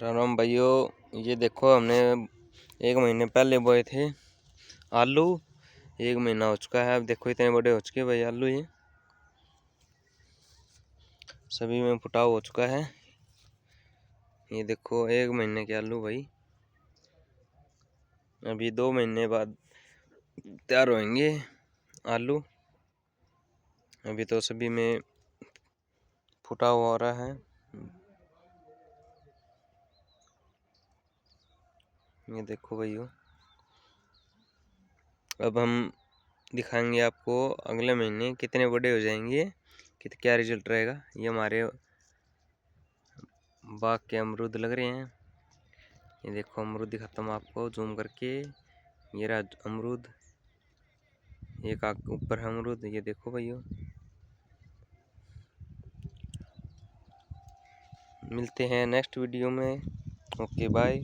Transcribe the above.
राम राम भाइयों, ये देखो हमने 1 महीने पहले बोए थे आलू। 1 महीना हो चुका है। अब देखो इतने बड़े हो चुके भाई आलू, ये सभी में फुटाव हो चुका है। ये देखो 1 महीने के आलू भाई, अभी 2 महीने बाद तैयार होंगे आलू। अभी तो सभी में फुटाव हो रहा है। ये देखो भाइयों, अब हम दिखाएंगे आपको अगले महीने कितने बड़े हो जाएंगे, क्या रिजल्ट रहेगा। ये हमारे बाग के अमरूद लग रहे हैं। ये देखो अमरूद दिखाता हूँ आपको जूम करके। ये रहा अमरूद, एक ऊपर है अमरूद। ये देखो भाइयों, मिलते हैं नेक्स्ट वीडियो में। Okay bye.